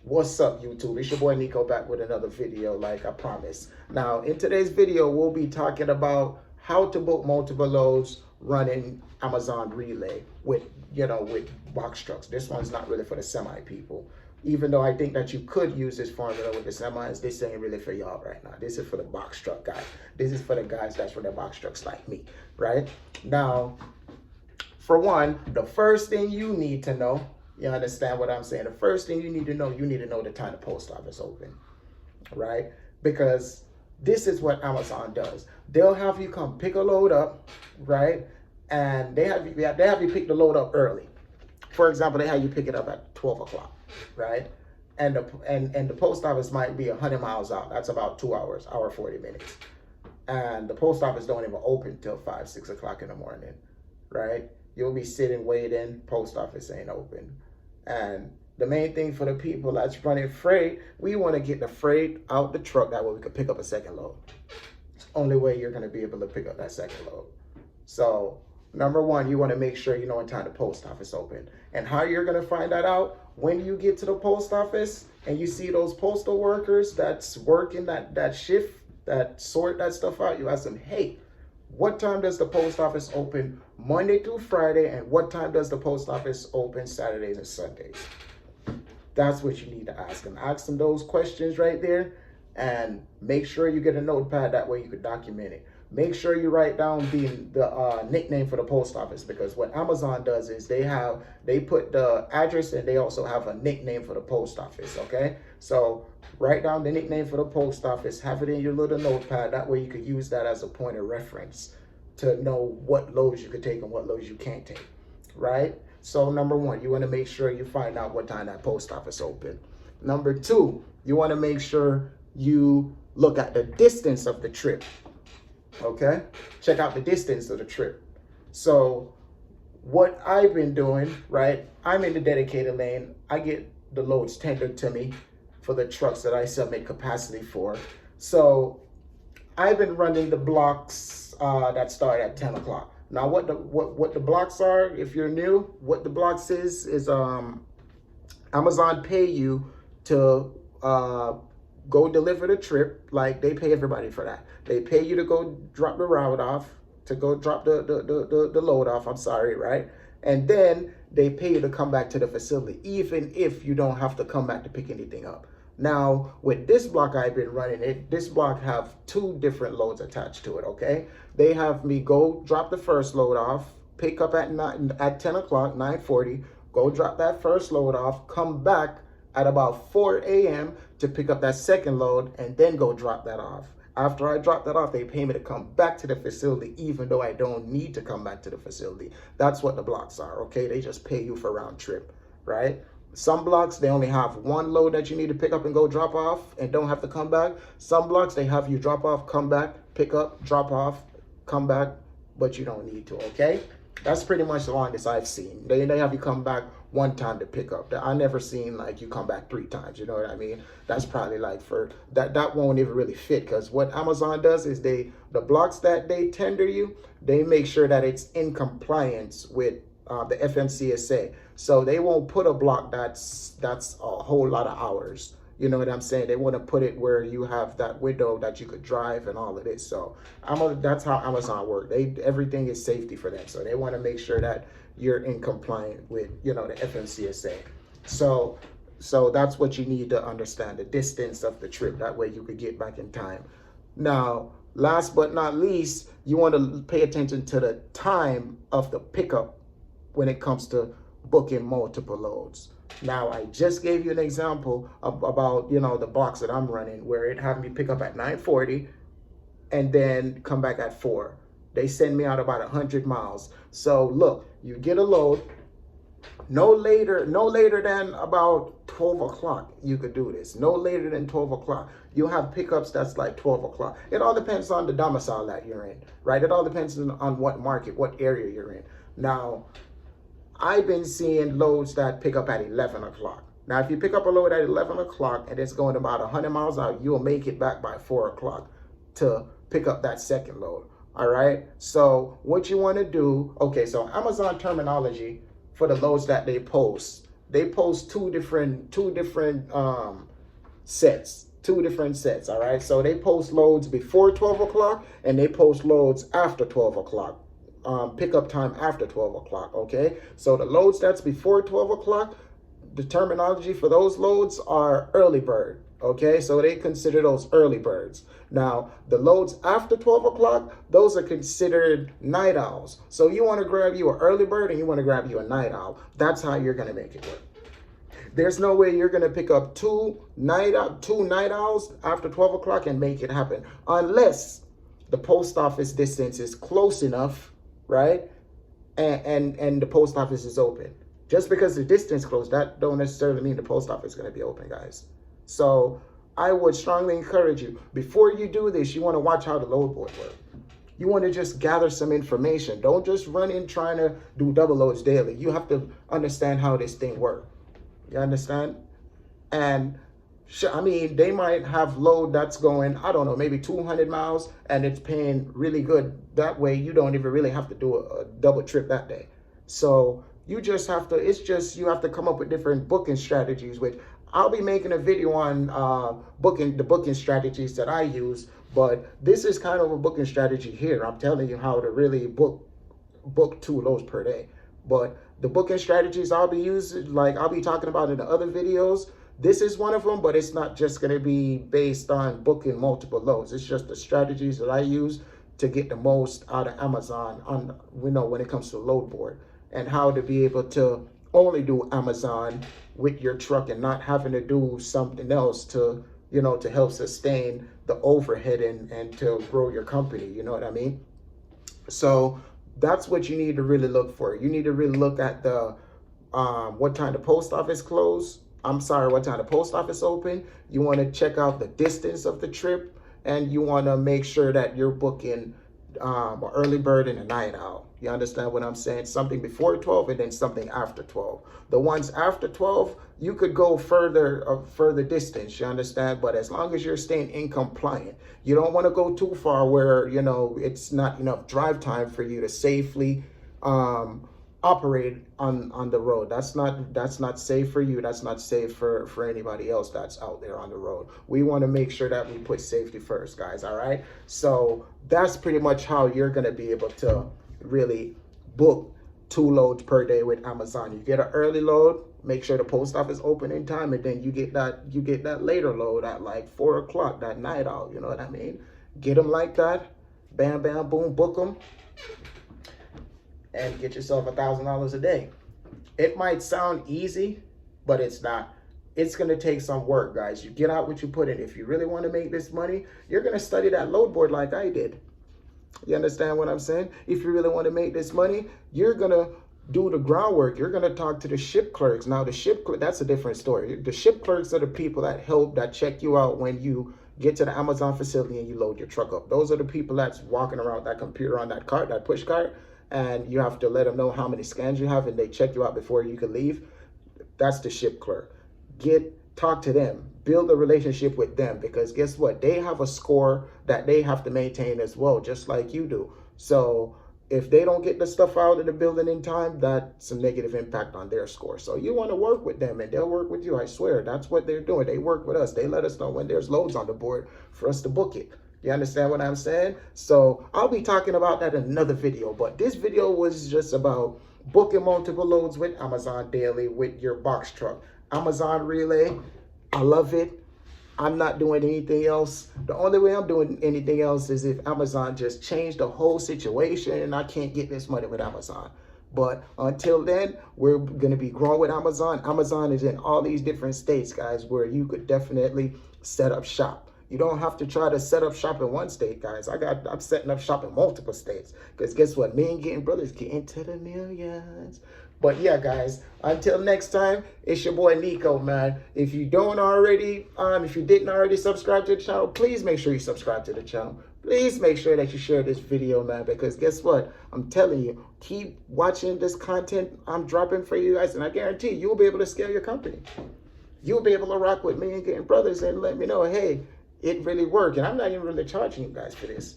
What's up, YouTube? It's your boy Nico back with another video, like I promised. Now, in today's video, we'll be talking about how to book multiple loads running Amazon Relay with box trucks. This one's not really for the semi people. Even though I think that you could use this formula with the semis, this ain't really for y'all right now. This is for the box truck guys. This is for the guys that's for the box trucks like me, right? Now, for one, the first thing you need to know, you understand what I'm saying? The first thing you need to know the time the post office open, right? Because this is what Amazon does. They'll have you come pick a load up, right? And they have you pick the load up early. For example, they have you pick it up at 12 o'clock, right? And the post office might be 100 miles out. That's about 2 hours, hour 40 minutes. And the post office don't even open till 5, 6 o'clock in the morning, right? You'll be sitting waiting, post office ain't open. And the main thing for the people that's running freight, we want to get the freight out the truck. That way we can pick up a second load. It's the only way you're going to be able to pick up that second load. So number one, you want to make sure you know what time the post office open. And how you're going to find that out, when you get to the post office and you see those postal workers that's working that shift, that sort that stuff out, you ask them, hey, what time does the post office open Monday through Friday, and what time does the post office open Saturdays and Sundays? That's what you need to ask them. Ask them those questions right there, and make sure you get a notepad. That way you can document it. Make sure you write down the nickname for the post office, because what Amazon does is they put the address and they also have a nickname for the post office, okay? So write down the nickname for the post office, have it in your little notepad. That way you could use that as a point of reference to know what loads you could take and what loads you can't take, right? So number one, you want to make sure you find out what time that post office open. Number two, you want to make sure you look at the distance of the trip. Okay, check out the distance of the trip. So what I've been doing, right, I'm in the dedicated lane. I get the loads tendered to me for the trucks that I submit capacity for. So I've been running the blocks that start at 10 o'clock. Now what the blocks are, if you're new, what the blocks is Amazon pay you to go deliver the trip. Like, they pay everybody for that. They pay you to go drop the route off, to go drop the load off, I'm sorry, right? And then they pay you to come back to the facility, even if you don't have to come back to pick anything up. Now, with this block I've been running, this block have 2 different loads attached to it, okay? They have me go drop the first load off, pick up at 10 o'clock, 9:40, go drop that first load off, come back at about 4 a.m. to pick up that second load, and then go drop that off. After I drop that off, they pay me to come back to the facility, even though I don't need to come back to the facility. That's what the blocks are, okay? They just pay you for round trip, right? Some blocks, they only have 1 load that you need to pick up and go drop off and don't have to come back. Some blocks, they have you drop off, come back, pick up, drop off, come back, but you don't need to, okay? That's pretty much the longest I've seen. They have you come back 1 time to pick up. I never seen like you come back 3 times, you know what I mean? That's probably like for, that won't even really fit, because what Amazon does is the blocks that they tender you, they make sure that it's in compliance with the Fmcsa. So they won't put a block that's a whole lot of hours. You know what I'm saying? They want to put it where you have that window that you could drive and all of this. So that's how Amazon works. Everything is safety for them. So they want to make sure that you're in compliant with, the Fmcsa. So that's what you need to understand, the distance of the trip. That way you could get back in time. Now, last but not least, you want to pay attention to the time of the pickup when it comes to booking multiple loads. Now, I just gave you an example about, the box that I'm running, where it had me pick up at 9:40 and then come back at 4. They send me out about 100 miles. So look, you get a load, no later than about 12 o'clock, you could do this. No later than 12 o'clock. You'll have pickups that's like 12 o'clock. It all depends on the domicile that you're in, right? It all depends on what market, what area you're in. Now, I've been seeing loads that pick up at 11 o'clock. Now, if you pick up a load at 11 o'clock and it's going about 100 miles out, you'll make it back by 4 o'clock to pick up that second load. All right. So what you want to do, okay, so Amazon terminology for the loads that they post they post two different sets. Two different sets, all right? So they post loads before 12 o'clock and they post loads after 12 o'clock. Pickup time after 12 o'clock, okay? So the loads that's before 12 o'clock, the terminology for those loads are early bird, okay? So they consider those early birds. Now, the loads after 12 o'clock, those are considered night owls. So you want to grab you an early bird and you want to grab you a night owl. That's how you're going to make it work. There's no way you're going to pick up two night owls after 12 o'clock and make it happen unless the post office distance is close enough, right? And the post office is open. Just because the distance close, that don't necessarily mean the post office is going to be open, guys. So I would strongly encourage you, before you do this, you want to watch how the load board works. You want to just gather some information. Don't just run in trying to do double loads daily. You have to understand how this thing works. You understand? And I mean, they might have load that's going, I don't know, maybe 200 miles and it's paying really good. That way you don't even really have to do a double trip that day. So you just have to, you have to come up with different booking strategies, which I'll be making a video on the booking strategies that I use. But this is kind of a booking strategy here. I'm telling you how to really book 2 loads per day. But the booking strategies I'll be using, like I'll be talking about in the other videos, this is one of them, but it's not just going to be based on booking multiple loads. It's just the strategies that I use to get the most out of Amazon when it comes to load board, and how to be able to only do Amazon with your truck and not having to do something else to, to help sustain the overhead and to grow your company. You know what I mean? So that's what you need to really look for. You need to really look at the what time the post office close. What time the post office open. You want to check out the distance of the trip, and you want to make sure that you're booking an early bird and a night owl. You understand what I'm saying? Something before 12 and then something after 12. The ones after 12, you could go further distance, you understand? But as long as you're staying in compliant, you don't want to go too far where, it's not enough drive time for you to safely operate on the road. That's not safe for you. That's not safe for anybody else that's out there on the road. We want to make sure that we put safety first, guys. All right. So that's pretty much how you're going to be able to really book 2 loads per day with Amazon. You get an early load, make sure the post office open in time, and then you get that later load at like 4 o'clock, that night out. You know what I mean? Get them like that. Bam, bam, boom, book them. And get yourself $1,000 a day. It might sound easy, but it's not. It's going to take some work, guys. You get out what you put in. If you really want to make this money, you're going to study that load board like I did. You understand what I'm saying? If you really want to make this money, you're going to do the groundwork. You're going to talk to the ship clerks. Now, that's a different story. The ship clerks are the people that check you out when you get to the Amazon facility and you load your truck up. Those are the people that's walking around that computer on that cart, that push cart, and you have to let them know how many scans you have, and they check you out before you can leave. That's the ship clerk. Talk to them, build a relationship with them, because guess what? They have a score that they have to maintain as well, just like you do. So if they don't get the stuff out of the building in time, that's a negative impact on their score. So you want to work with them, and they'll work with you. I swear, that's what they're doing. They work with us. They let us know when there's loads on the board for us to book it. You understand what I'm saying? So I'll be talking about that in another video, but this video was just about booking multiple loads with Amazon daily with your box truck. Amazon Relay, I love it. I'm not doing anything else. The only way I'm doing anything else is if Amazon just changed the whole situation and I can't get this money with Amazon. But until then, we're going to be growing with Amazon. Amazon is in all these different states, guys, where you could definitely set up shop. You don't have to try to set up shop in one state, guys. I'm setting up shop in multiple states. Because guess what? Me and Getting Brothers get into the millions. But yeah, guys, until next time, it's your boy Nico, man. If you didn't already subscribe to the channel, please make sure you subscribe to the channel. Please make sure that you share this video, man, because guess what? I'm telling you, keep watching this content I'm dropping for you guys, and I guarantee you'll be able to scale your company. You'll be able to rock with me and Getting Brothers and let me know, hey, it really worked. And I'm not even really charging you guys for this.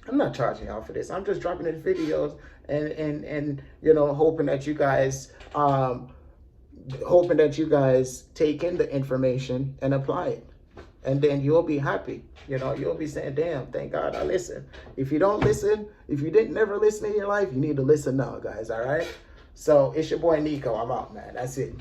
I'm not charging y'all for this. I'm just dropping in videos and hoping that you guys hoping that you guys take in the information and apply it. And then you'll be happy. You know, you'll be saying, damn, thank God I listened. If you don't listen, if you didn't never listen in your life, you need to listen now, guys, all right? So it's your boy Nico. I'm out, man. That's it.